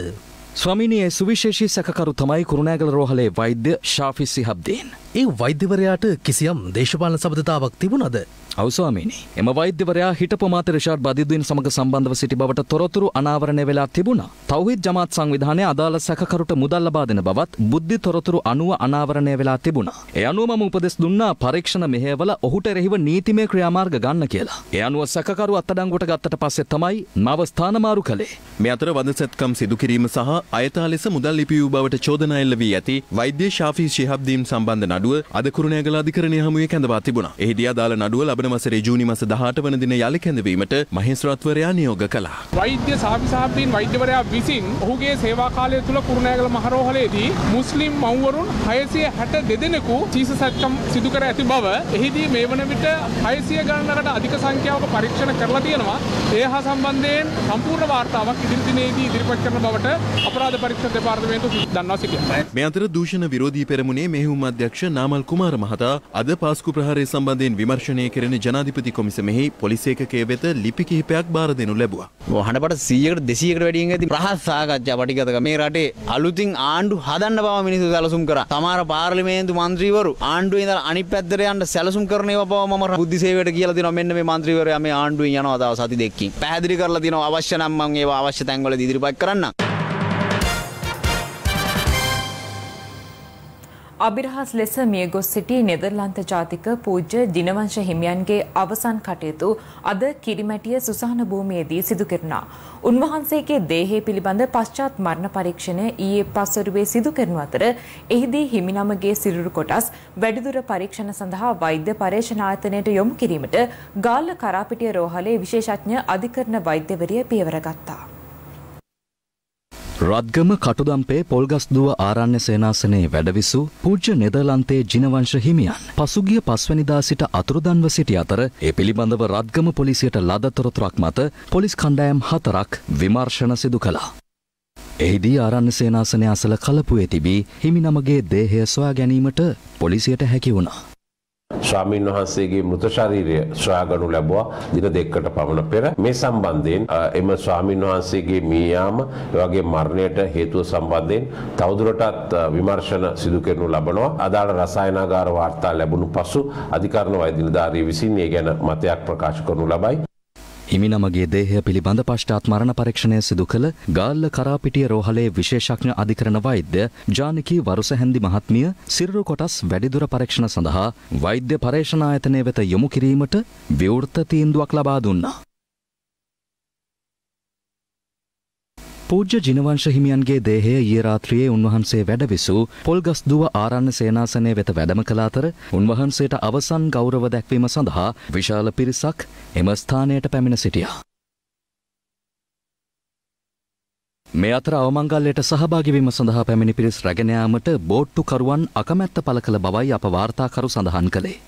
ස්වාමීනි, ඒ සුවිශේෂී සැකකරු තමයි කුරුණෑගල රෝහලේ වෛද්‍ය ශාෆි සිහබ්දීන්. ඒ වෛද්‍යවරයාට කිසියම් දේශපාලන සබඳතාවක් තිබුණද? ඔව් ස්වාමීනි. එම වෛද්‍යවරයා හිටපු මාතේ රිෂාඩ් බදිදුදීන් සමග සම්බන්ධව සිටි බවට තොරතුරු අනාවරණය වෙලා තිබුණා. තෞහීද් ජමාත් සංවිධානයේ අදාළ සැකකරුට මුදල් ලබා දෙන බවත් බුද්ධි තොරතුරු අනුව අනාවරණය වෙලා තිබුණා. ඒ අනුව මම උපදෙස් දුන්නා පරීක්ෂණ මෙහෙයවල ඔහුට එරෙහිව නීතිමය ක්‍රියාමාර්ග ගන්න කියලා. ඒ අනුව සැකකරු අත්අඩංගුවට ගත්තට පස්සේ තමයි මාව ස්ථානමාරු කළේ. මේ අතර වදසැත්කම් සිදු කිරීම සහ අයථා ලෙස මුදල් ලිපියූ බවට චෝදනා එල්ල වී ඇති වෛද්‍ය ශාෆි ශිහබ්දීන් සම්බන්ධ නඩුව අද කුරුණෑගල අධිකරණය හමුවේ කැඳවා තිබුණා. එහිදී අදාළ නඩුව ලබන වසරේ ජූනි මාස 18 වන දින යලි කැඳවීමට මහේස්ත්‍රාත්වරයා නියෝග කළා. වෛද්‍ය ශාෆි ශිහබ්දීන් වෛද්‍යවරයා විසින් ඔහුගේ සේවා කාලය තුල කුරුණෑගල මහරෝහලේදී මුස්ලිම් මව්වරුන් 662 දෙනෙකු චීසසත්කම් සිදු කර ඇති බව එහිදී මේ වන විට 600 ගණනකට අධික සංඛ්‍යාවක පරීක්ෂණ කරලා තියෙනවා. ඒ හා සම්බන්ධයෙන් සම්පූර්ණ වාර්තාවක් ඉදිරි දිනේදී ඉදිරිපත් කරන බවට අපරාධ පරීක්ෂණ දෙපාර්තමේන්තුව දන්වා සිටිනවා. මේ අතර දූෂණ විරෝධී පෙරමුණේ මෙහෙයුම් අධ්‍යක්ෂ නාමල් කුමාර මහතා අද පාස්කු ප්‍රහාරය සම්බන්ධයෙන් විමර්ශනය කෙරෙන ජනාධිපති කොමිසමෙහි පොලිස් ඒකකයේ වෙත ලිපි කිහිපයක් බාර දෙනු ලැබුවා. හඬපට 100කට 200කට වැඩියෙන් ඇති රහස් සාකච්ඡා පටිගත මේ රටේ අලුතින් ආණ්ඩු හදන්න බව මිනිස්සු සැලසුම් කරා. සමහර පාර්ලිමේන්තු මන්ත්‍රීවරු ආණ්ඩුවේ ඉඳලා අනිත් පැත්තට යන්න සැලසුම් කරන ඒවා බව මම බුද්ධි සේවයට කියලා දෙනවා. මෙන්න මේ මන්ත්‍රීවරයා මේ ආණ්ඩුවෙන් යනවා තව සති දෙකකින්. පැහැදිලි කරලා දෙනවා අවශ්‍ය නම් මම ඒවා අවශ්‍ය තැන්වලදී ඉදිරිපත් කරන්නම්. අභිරහස් ලෙස මියගොස් සිටි නෙදර්ලන්ත ජාතික පූජ්‍ය දිනවංශ හිමියන්ගේ අවසන් කටයුතු අද කිරිමැටිය සුසාන භූමියේදී සිදු කෙරුණා. උන්වහන්සේගේ දේහය පිළිබඳ පශ්චාත් මරණ පරීක්ෂණය ඊයේ පස්වරුවේ සිදු කරනු අතර එහිදී හිමිනමගේ සිරුරු කොටස් වැඩිදුර පරීක්ෂණ සඳහා වෛද්‍ය පරීක්ෂණ ආයතනයට යොමු කිරීමට ගාල්ල කරාපිටිය රෝහලේ විශේෂඥ අධිකරණ වෛද්‍යවරිය පියවර ගත්තා. රත්ගම කටුදම්පේ පොල්ගස්දුව ආරණ්‍ය සේනාසනයේ වැඩවිසූ පූජ්‍ය නෙදර්ලන්තයේ ජිනවංශ හිමියන් පසුගිය 5 වෙනිදා සිට අතුරුදන්ව සිටි අතර ඒ පිළිබඳව රත්ගම පොලිසියට ලද තොරතුරක් මත පොලිස් කණ්ඩායම් 4ක් විමර්ශන සිදු කළා. එහිදී ආරණ්‍ය සේනාසනය අසල කලපුවේ තිබී හිමි නමගේ දේහය සොයා ගැනීමට පොලිසියට හැකි වුණා. ස්වාමීන් වහන්සේගේ මృత ශරීරය සොයාගනු ලැබුවා දින දෙකකට පමණ පෙර. මේ සම්බන්ධයෙන් එම ස්වාමීන් වහන්සේගේ මිය යාම එවැගේ මරණයට හේතුව සම්බන්ධයෙන් තවදුරටත් විමර්ශන සිදු කරනු ලබනවා. අදාළ රසායනාගාර වාර්තා ලැබුණු පසු අධිකරණ වෛද්‍ය නිලධාරිය විසින් ඒ ගැන මතයක් ප්‍රකාශ කරනු ලබයි. හිමි නමගේ දේහය පිළිබඳ පශ්චාත් මරණ පරීක්ෂණය සිදු කළ ගාල්ල කරාපිටිය රෝහලේ විශේෂඥ අධිකරණ වෛද්‍ය ජානකී වරුසහැන්දි මහත්මිය සිරුරු කොටස් වැඩිදුර පරීක්ෂණ සඳහා වෛද්‍ය පරීක්ෂණ ආයතනය වෙත යොමු කිරීමට විවෘත තීන්දුවක් ලබා දුන්නා. පූජ්‍ය ජිනවංශ හිමියන්ගේ දේහය ඊයේ රාත්‍රියේ උන්වහන්සේ වැඩවිසූ පොල්ගස්දුව ආරණ්‍ය සේනාසනය වෙත වැඩම කළ අතර උන්වහන්සේට අවසන් ගෞරව දැක්වීම සඳහා විශාල පිරිසක් එම ස්ථානයට පැමිණ සිටියා. මේ අතර අවමංගල්‍යයට සහභාගී වීම සඳහා පැමිණි පිරිස් රැගෙන යාමට බෝට්ටුකරුවන් අකමැත්ත පළ කළ බවයි අප වාර්තාකරු සඳහන් කළේ.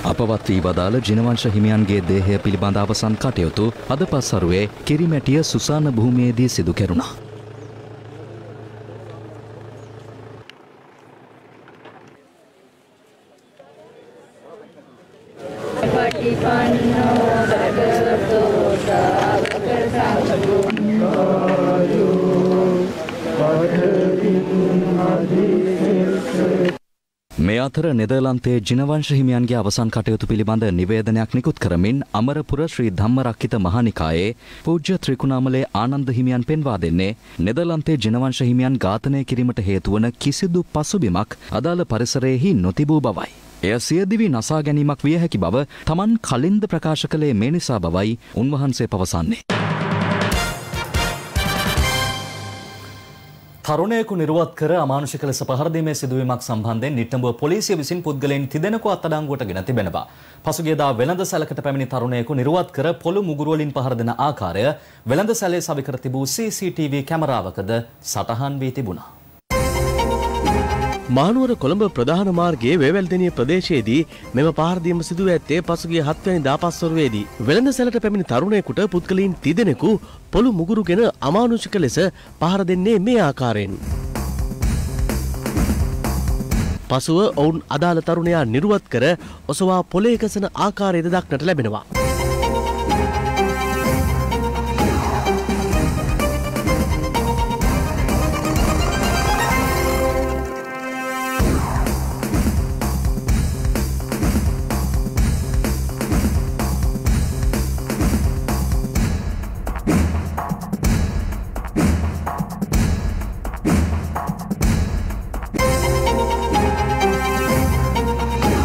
අපවත් වී වදාළ ජිනවංශ හිමියන්ගේ දේහය පිළිබඳ අවසන් කටයුතු අද පස්වරුවේ කිරිමැටිය සුසාන භූමියේදී සිදු කෙරුණා. මේ අතර නෙදර්ලන්තයේ ජිනවංශ හිමියන්ගේ අවසන් කටයුතු පිළිබඳ නිවේදනයක් නිකුත් කරමින් අමරපුර ශ්‍රී ධම්මරක්කිත මහානිකායේ පූජ්‍ය ත්‍රිකුණාමලේ ආනන්ද හිමියන් පෙන්වා දෙන්නේ නෙදර්ලන්තයේ ජිනවංශ හිමියන් ඝාතනය කිරීමට හේතුවන කිසිදු පසුබිමක් අදාළ පරිසරයෙහි නොතිබූ බවයි. එය සියදිවි නසා ගැනීමක් විය හැකි බව තමන් කලින්ද ප්‍රකාශ කළේ මේ නිසා බවයි උන්වහන්සේ පවසන්නේ. තරුණයෙකු නිර්වත් කර අමානුෂික ලෙස පහර දීමේ සිදුවීමක් සම්බන්ධයෙන් නිට්ටඹුව පොලිසිය විසින් පුද්ගලයන් තිදෙනෙකු අත්අඩංගුවට ගෙන තිබෙනවා. පසුගියදා වෙළඳසැලකට පැමිණි තරුණයෙකු නිර්වත් කර පොළු මුගුරු වලින් පහර දෙන ආකාරය වෙළඳසැලේ සවිකර තිබූ CCTV කැමරාවකද සටහන් වී තිබුණා. මානුවර කොළඹ ප්‍රධාන මාර්ගයේ වේවැල්දෙනිය ප්‍රදේශයේදී මෙම පහර දීම සිදු ඇත්තේ පසුගිය 7 වෙනිදා පස්වරුවේදී. වෙළඳසැලට පැමිණි තරුණයෙකුට පුද්ගලයන් තිදෙනෙකු පොළු මුගුරුගෙන අමානුෂික ලෙස පහර දෙන්නේ මේ ආකාරයෙන්. පසුව ඔවුන් අදාළ තරුණයා නිර්වත් කර ඔසවා පොළේ ගසන ආකාරයද දක්නට ලැබෙනවා.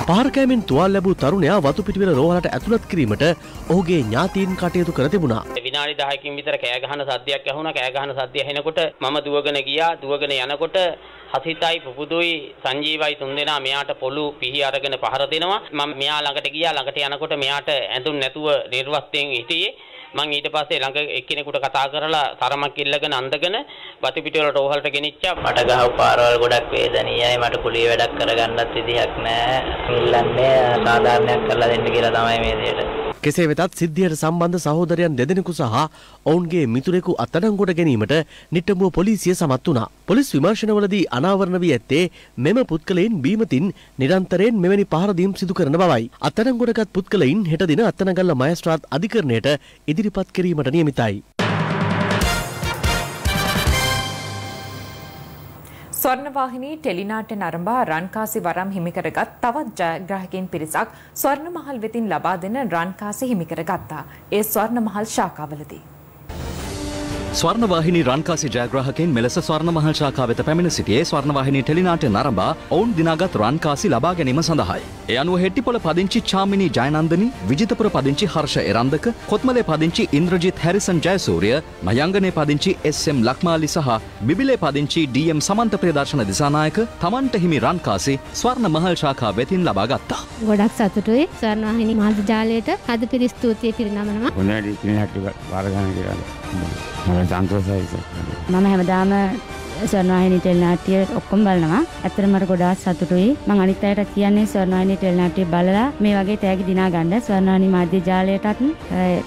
පාරකෑමෙන් තුවාල ලැබූ තරුණයා වතුපිටිවෙල රෝහලට ඇතුළත් කිරීමට ඔහුගේ ඥාතීන් කටයුතු කර තිබුණා. විනාඩි 10කින් විතර කෑ ගහන සද්දයක් ඇහුණා. කෑ ගහන සද්දය ඇහෙනකොට මම දුවගෙන ගියා. දුවගෙන යනකොට හසිතයි පුපුදුයි සංජීවයි තුන්දෙනා මෙයාට පොළු පිහි අරගෙන පහර දෙනවා. මම මෙයා ළඟට ගියා. ළඟට යනකොට මෙයාට ඇඳුම් නැතුව නිර්වස්තයෙන් හිටියේ. මං ඊට පස්සේ ළඟ එක්කෙනෙකුට කතා කරලා තරමක් ඉල්ලගෙන අඳගෙන වතුපිටිවල රෝහලට ගෙනිච්චා. මට ගහපු පාරවල් ගොඩක් වේදනීයයි. මට කුලිය වැඩක් කරගන්නත් විදිහක් නැහැ. ඉල්ලන්නේ සාධාරණයක් කරලා දෙන්න කියලා තමයි මේ දෙයට. කෙසේ වෙතත් සිද්ධියට සම්බන්ධ සහෝදරයන් දෙදෙනෙකු සහ ඔවුන්ගේ මිතුරෙකු අත්අඩංගුවට ගැනීමට නිට්ටඹුව පොලිසිය සමත් වුණා. පොලිස් විමර්ශනවලදී අනාවරණ වී ඇත්තේ මෙම පුද්ගලයන් බීමතින් නිරන්තරයෙන් මෙවැනි පහර දීම් සිදු කරන බවයි. අත්අඩංගුවටගත් පුද්ගලයන් හෙට දින අත්තනගල්ල මහේස්ත්‍රාත් අධිකරණයට ඉදිරිපත් කිරීමට නියමිතයි. ස්වර්ණවාහිනී ටෙලිනාට්‍ය නරඹා රන්කාසි වරම් හිමිකරගත් තවත් ජයග්‍රාහකයන් පිරිසක් ස්වර්ණමහල් වෙතින් ලබා දෙන රන්කාසි හිමිකරගත්තා. ඒ ස්වර්ණමහල් ශාඛාවලදී ස්වර්ණවාහිනී රන්කාසි ජයග්‍රාහකයන් මෙලෙස ස්වර්ණමහල් ශාඛාව වෙත පැමිණ සිටියේ ස්වර්ණවාහිනී ටෙලිනාට්‍ය නරඹා ඔවුන් දිනාගත් රන්කාසි ලබා ගැනීම සඳහායි. ඒ අනුව හෙට්ටිපොළ පදිංචි චාමිනී ජයනන්දනි, විජිතපුර පදිංචි හර්ෂ එරන්දක, කොත්මලේ පදිංචි ඉන්ද්‍රජිත් හැරිසන් ජයසූරිය, මයංගනේ පදිංචි එස්.එම්. ලක්මාලි සහ බිබිලේ පදිංචි ඩී.එම්. සමන්ත ප්‍රියදර්ශන දිසානායක තමන්ට හිමි රන්කාසි ස්වර්ණමහල් ශාඛාව වෙතින් ලබා ගත්තා. ගොඩක් සතුටුයි ස්වර්ණවාහිනී මාධ්‍ය ජාලයට අද පිරි ස්තුතිය පිරිනමනවා. මොනවාරි ටෙලිනාට්‍ය වාර ගන්න කියලා මම සන්තෝෂයි. මම හැමදාම ස්වර්ණවාහිනී ටෙලිනාට්‍ය ඔක්කොම බලනවා. ඇත්තටම මට ගොඩාක් සතුටුයි. මම අනිත් අයටත් කියන්නේ ස්වර්ණවාහිනී ටෙලිනාට්‍ය බලලා මේ වගේ තෑගි දිනා ගන්න ස්වර්ණවාහිනී මාධ්‍ය ජාලයටත්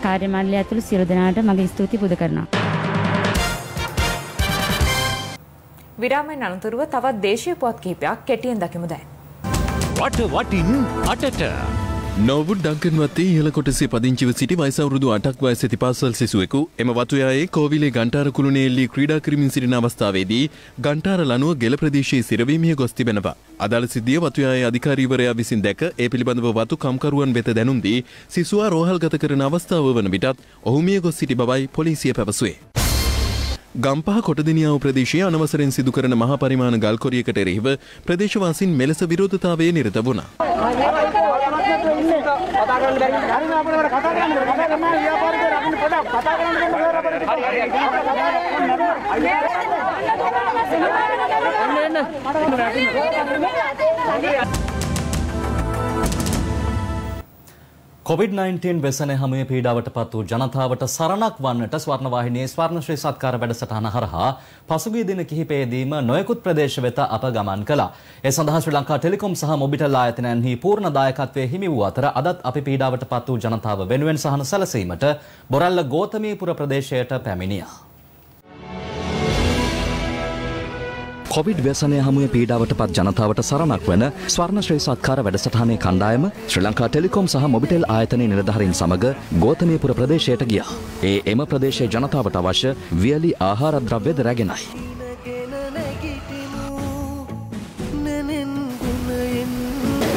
කාර්ය මණ්ඩලය ඇතුළු සියලු දෙනාට මගේ ස්තුති පුද කරනවා. විරාමයෙන් අනතුරුව තවත් දේශීය පුවත් කිහිපයක් කෙටියෙන් දකිමු දැන්. වට වටින් අටට නොවුඩ් ඩංකන්වත්තේ ඉහළ කොටසේ පදිංචිව සිටි වයස අවුරුදු 8ක් වයස ඇති පාසල් සිසුවෙකු එම වතුයායේ කෝවිලේ ගන්ටාර කුළුණේ එල්ලී ක්‍රීඩා කරමින් සිටින අවස්ථාවේදී ගන්ටාර ලනුව ගෙල ප්‍රදේශයේ සිරවීමිය ගොස් තිබෙනවා. අදාළ සිද්ධිය වතුයායේ අධිකාරීවරයා විසින් දැක ඒ පිළිබඳව වතු කම්කරුවන් වෙත දැනුම් දී සිසුවා රෝහල්ගත කරන අවස්ථාව වන විටත් ඔහු මිය ගොස් සිටි බවයි පොලිසිය පැවසුවේ. ගම්පහ කොටදිනියාව ප්‍රදේශයේ අනවසරෙන් සිදු කරන මහා පරිමාණ ගල් කොරියකට එරෙහිව ප්‍රදේශවාසීන් මෙලෙස විරෝධතාවයේ නිරත වුණා. COVID-19 වෙසෙන හැමුවේ පීඩාවට පත් වූ ජනතාවට සරණක් වන්නට ස්වර්ණවාහිනියේ ස්වර්ණශ්‍රී සත්කාර වැඩසටහන හරහා පසුගිය දින කිහිපයේදීම නොයෙකුත් ප්‍රදේශ වෙත අප ගමන් කළා. ඒ සඳහා ශ්‍රී ලංකා ටෙලිකොම් සහ මොබිටෙල් ආයතනයන්හි පූර්ණ දායකත්වයේ හිමි වූ අතර අදත් අපි පීඩාවට පත් වූ ජනතාව වෙනුවෙන් සහන සැලසීමට බොරැල්ල ගෝතමීපුර ප්‍රදේශයට පැමිණියා. කොවිඩ් ව්‍යසනය හමුවේ පීඩාවට පත් ජනතාවට සරණක් වන ස්වර්ණශ්‍රී සත්කාර වැඩසටහනේ කණ්ඩායම ශ්‍රී ලංකා ටෙලිකොම් සහ මොබිටෙල් ආයතනයේ නිලධාරීන් සමග ගෝතමීපුර ප්‍රදේශයට ගියා. එම ප්‍රදේශයේ ජනතාවට අවශ්‍ය වියලි ආහාර ද්‍රව්‍යද රැගෙනයි.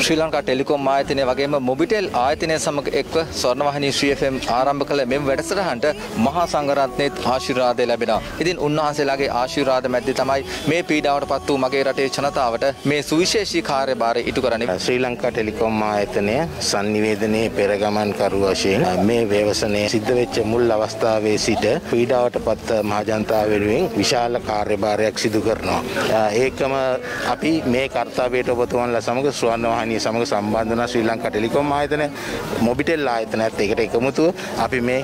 ශ්‍රී ලංකා ටෙලිකොම් ආයතනය වගේම මොබිටෙල් ආයතනය සමග එක්ව ස්වර්ණවාහිනී ශ්‍රී FM ආරම්භ කළ මෙම වැඩසටහනට මහා සංඝරත්නයේත් ආශිර්වාදය ලැබෙනවා. ඉතින් උන්වහන්සේලාගේ ආශිර්වාද මැද්දේ තමයි මේ පීඩාවට පත් වූ මගේ රටේ ජනතාවට මේ සුවිශේෂී කාර්යභාරය ඉටු කරන්නේ. ශ්‍රී ලංකා ටෙලිකොම් ආයතනය සංනිවේදනයේ පෙරගමන් කරු වශයෙන් මේ ව්‍යවසනය සිද්ධ වෙච්ච මුල් අවස්ථාවේ සිට පීඩාවට පත් මහජනතාව වෙනුවෙන් විශාල කාර්යභාරයක් සිදු කරනවා. ඒකම අපි මේ කාර්යයට ඔබතුමන්ලා සමග ස්වර්ණවාහිනී සමග සම්බන්ධ වන ශ්‍රී ලංකා ටෙලිකොම් ආයතනය මොබිටෙල් ආයතනයත් එකට එකමුතුව අපි මේ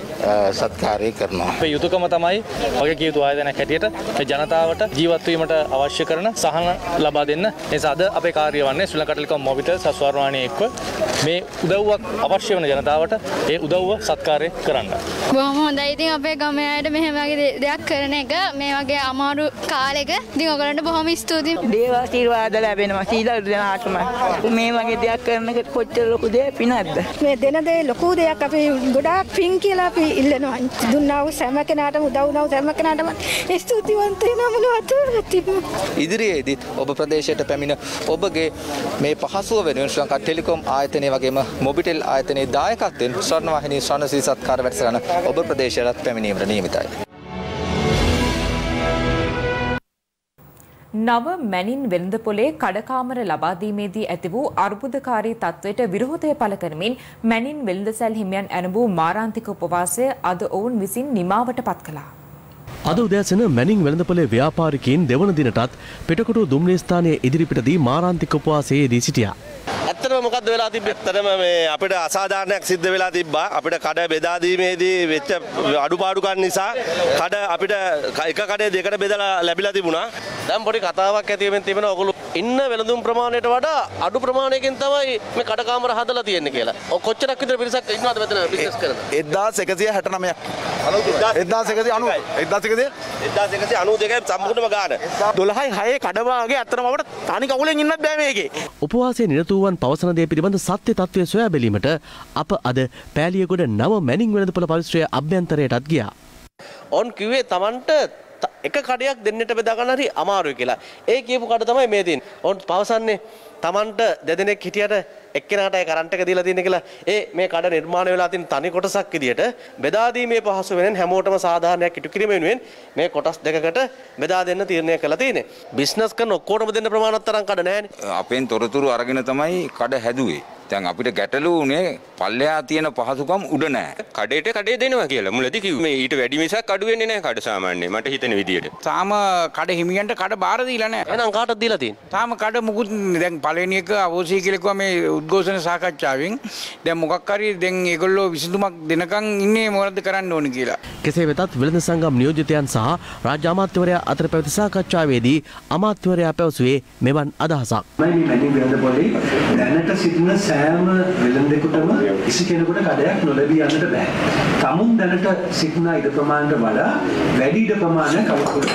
සත්කාරය කරනවා. අපේ යුතුයකම තමයි වගකීම් යුතු ආයතනයක් හැටියට ජනතාවට ජීවත් වීමට අවශ්‍ය කරන සහන ලබා දෙන්න. ඒ නිසා අද අපේ කාර්යය වන්නේ ශ්‍රී ලංකා ටෙලිකොම් මොබිටෙල් සහ ස්වර්ණවාහිනී එක්ව මේ උදව්වක් අවශ්‍ය වෙන ජනතාවට ඒ උදව්ව සත්කාරය කරන්න. බොහොම හොඳයි. ඉතින් අපේ ගමේ අයට මෙහෙම වගේ දෙයක් කරන එක මේ වගේ අමාරු කාලෙක ඉතින් ඔයගලන්ට බොහොම ස්තුතියි. දේව ආශිර්වාද ලැබෙනවා සීල දෙනාටම. මේ වගේ දෙයක් කරන එක කොච්චර ලොකු දෙයක් පිනක්ද? මේ දෙන දේ ලොකු දෙයක් අපි ගොඩාක් පින් කියලා අපි ඉල්ලනවා. දුන්නා වූ සෑම කෙනාටම උදව් වුණා වූ සෑම කෙනාටම ස්තුතිවන්ත වෙනවා මොනවද තිබුණා. ඉදිරියේදීත් ඔබ ප්‍රදේශයට පැමිණ ඔබගේ මේ පහසුව වෙනුවෙන් ශ්‍රී ලංකා ටෙලිකොම් ආයතනය වගේම මොබිටෙල් ආයතනයේ දායකත්වයෙන් ස්වර්ණවාහිනී ස්වර්ණශ්‍රී සත්කාර වැඩසටහන ඔබ ප්‍රදේශයට පැමිණීමට නියමිතයි. නව මැනින් වෙළඳපොලේ කඩකාමර ලබා දීමේදී ඇති වූ අර්බුදකාරී තත්ත්වයට විරෝධය පළ කරමින් මැනින් වෙළඳසැල් හිමියන් ඇරඹූ මාරාන්තික උපවාසය අද ඔවුන් විසින් නිමාවට පත් කළා. අද උදෑසන මැනින් වෙළඳපොලේ ව්‍යාපාරිකයින් දෙවන දිනටත් පිටකොටු දුම්රිය ස්ථානයේ ඉදිරිපිටදී මාරාන්තික උපවාසයේ යෙදී සිටියා. ඇත්තටම මොකද්ද වෙලා තිබ්බේ? ඇත්තටම මේ අපිට අසාධාරණයක් සිද්ධ වෙලා තිබ්බා. අපිට කඩ බෙදා දීමේදී වෙච්ච අඩුපාඩුකම් නිසා කඩ අපිට එක කඩේ දෙකට බෙදලා ලැබිලා තිබුණා. දැන් පොඩි කතාවක් ඇති වෙමින් තිබෙනවා. ඔයගොල්ලෝ ඉන්න වෙළඳුම් ප්‍රමාණයට වඩා අඩු ප්‍රමාණයකින් තමයි මේ කඩකාමර හදලා තියෙන්නේ කියලා. ඔය කොච්චරක් විතර පිරිසක් ඉන්නවද මෙතන බිස්නස් කරන? 1169ක්. 1192යි සම්පූර්ණම ගාන. 12යි 6යි කඩවාගේ අතරම අපිට තනි කකුලෙන් ඉන්නත් බෑ මේකේ. උපවාසයේ නිරත වූවන් පවසන දේ පිළිබඳ සත්‍ය තත්ත්වය සොයා බැලීමට අප අද පෑලියගොඩ නව මැනින් වෙළඳපොළ පරිශ්‍රය අභ්‍යන්තරයටත් ගියා. ඔන් කිව්වේ Tamanට එක කඩයක් දෙන්නට බෙදා ගන්න හරි අමාරුයි කියලා. ඒ කියපු කඩ තමයි මේ තියෙන්නේ. ඔවුන් පවසන්නේ Tamanට දෙදෙනෙක් හිටියට එක්කෙනාට ඒ කරන්ට් එක දීලා තියෙන කියලා. මේ කඩ නිර්මාණය වෙලා තියෙන තනි කොටසක් විදියට බෙදා දීමේ පහසු වෙනෙන් හැමෝටම සාධාරණයක් ඉටු කිරීම වෙනුවෙන් මේ කොටස් දෙකකට බෙදා දෙන්න තීරණය කළා තියෙන්නේ. බිස්නස් කරන ඔක්කොටම දෙන්න ප්‍රමාණවත් තරම් කඩ නැහැනේ. අපෙන් තොරතුරු අරගෙන තමයි කඩ හැදුවේ. දැන් අපිට ගැටලු උනේ පල්ලෙහා තියෙන පහසුකම් උඩ නැහැ. කඩේට කඩේ දෙනවා කියලා මුලදී කිව්වේ. මේ ඊට වැඩි මිසක් අඩු වෙන්නේ නැහැ කඩ සාමාන්‍යයෙන් මට හිතෙන විදියට. තාම කඩ හිමියන්ට කඩ බාර දීලා නැහැ. එහෙනම් කාටද දීලා තියෙන්නේ? තාම කඩ මුකුත් දැන් පළවෙනි එක අවශ්‍යයි කියලා කිව්වා මේ උද්ඝෝෂණ සාකච්ඡාවෙන්. දැන් මොකක් හරි දැන් ඒගොල්ලෝ විසඳුමක් දෙනකන් ඉන්නේ මොකද්ද කරන්න ඕනේ කියලා. කෙසේ වෙතත් වෙළඳ සංගම් නියෝජිතයන් සහ රාජ්‍ය අමාත්‍යවරයා අතර පැවති සාකච්ඡාවේදී අමාත්‍යවරයා පැවසුවේ මෙවන් අදහසක්. දැනට සිටින සෑම වෙළඳෙකුටම කිසි කෙනෙකුට කඩයක් නොලැබී යන්නට බෑ. තමුන් දැනට සිටින ඉඩ ප්‍රමාණයට වඩා වැඩි ඉඩ ප්‍රමාණයක් කවුරුත්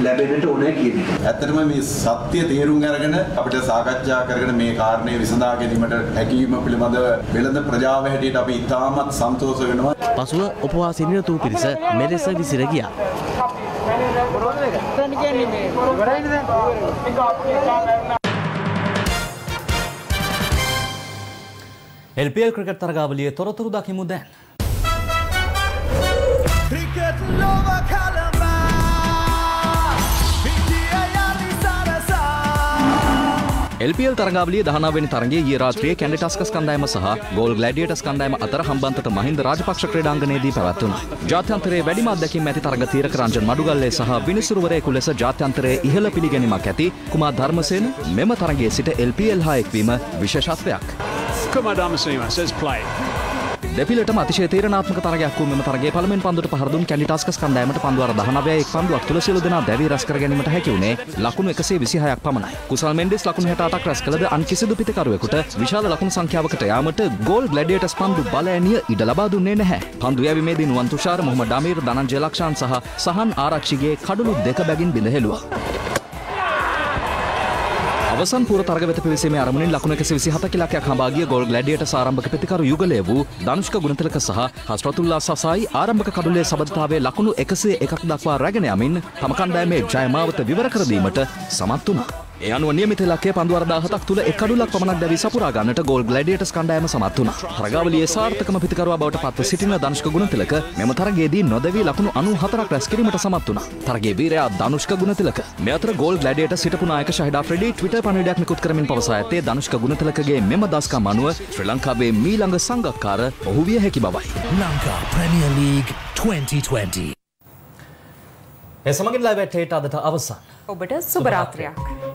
ලැබෙන්නට ඕනේ කියන එක. ඇත්තටම මේ සත්‍ය තේරුම් අරගෙන අපිට සාකච්ඡා කරගෙන මේ කාරණේ විසඳා ගැනීමට හැකියීම පිළිබඳව වෙළඳ ප්‍රජාව හැටියට අපි ඉතාමත් සන්තෝෂ වෙනවා. පසුව උපවාසයේ නිරත වූ පිරිස මෙලෙස විසිර ගියා. LPL ක්‍රිකට් තරගාවලියේ තොරතුරු දකිමු දැන්. ක්‍රිකට් ලෝක කලඹා LPL තරගාවලියේ 19 වෙනි තරගයේ ඊයේ රාත්‍රියේ කැන්ඩි ටස්කර්ස් කණ්ඩායම සහ ගෝල් ග්ලැඩියේටර්ස් කණ්ඩායම අතර හම්බන්තොට මහින්ද රාජපක්ෂ ක්‍රීඩාංගණයේදී පැවැත්වුණා. ජාත්‍යන්තරයේ වැඩිම අත්දැකීම් ඇති තරග තීරක රංජන් මඩුගල්ලේ සහ විනිසුරුවරයෙකු ලෙස ජාත්‍යන්තරයේ ඉහළ පිළිගැනීමක් ඇති කුමාර් ධර්මසේන මෙම තරගයේ සිට LPL හා එක්වීම විශේෂත්වයක්. Kumar Dharmasena says play. දෙපිලටම අතිශය තීරණාත්මක තරගයක් වූ මෙම තරගයේ පළමුවෙන් පන්දුවට පහර දුන් කැන්ඩි ටස්කර්ස් කණ්ඩායමට පන්දු අර 19 එක් පන්දුවක් තුල සියලු දෙනා දැවි රැස් කර ගැනීමට හැකි වුණේ ලකුණු 126ක් පමණයි. කුසල් මෙන්ඩිස් ලකුණු 68ක් රැස් කළද අන් කිසිදු පිටකරුවෙකුට විශාල ලකුණු සංඛ්‍යාවකට යාමට ගෝල් ග්ලැඩියේටර්ස් පන්දු බලෑනිය ඉඩ ලබා දුන්නේ නැහැ. පන්දු යැවීමේදී නුවන් තුෂාර, මොහමඩ් අමීර්, ධනංජය ලක්ෂාන් සහ සහන් ආරක්ෂිගේ කඩළු දෙක බැගින් බිඳ හැලුවා. අවසන් පූර්ව තරග වෙත පිවිසීමේ අරමුණින් ලකුණු 127 ඉලක්කයක් හඹා ගිය ගෝල් ග්ලැඩියේටර්ස් ආරම්භක ප්‍රතිකරු යුගලය වූ ධනුෂ්ක ගුණතිලක සහ හස්රතුල්ලා සසායි ආරම්භක කඩුලේ සබඳතාවයේ ලකුණු 101ක් දක්වා රැගෙන යමින් තම කණ්ඩායමේ ජයමාවත විවර කර දීමට සමත් වුණා. ඒ අනුව නියමිත ඉලක්කය පන්දු 17ක් තුල එක් කඩුලක් පමණක් දැවි සපුරා ගන්නට ගෝල් ග්ලැඩියේටර්ස් කණ්ඩායම සමත් වුණා. තරගාවලියේ සාර්ථකම පිතිකරුවා බවට පත්ව සිටින ධනුෂ්ක ගුණතිලක මෙම තරගයේදී නොදැවි ලකුණු 94ක් රැස් කිරීමට සමත් වුණා. තරගයේ වීරයා ධනුෂ්ක ගුණතිලක. මේ අතර ගෝල් ග්ලැඩියේටර්ස් සිටපු නායක ෂහිඩා ෆ්‍රෙඩි ට්විටර් පණිවිඩයක් නිකුත් කරමින් පවසා ඇත්තේ ධනුෂ්ක ගුණතිලකගේ මෙම දස්කම් අනුව ශ්‍රී ලංකාවේ මීළඟ සංගක්කාර ඔහු විය හැකි බවයි. Lanka premier league 2020. එසමගින් ලයිව් ඇට් අදට අවසන්. ඔබට සුබ රාත්‍රියක්.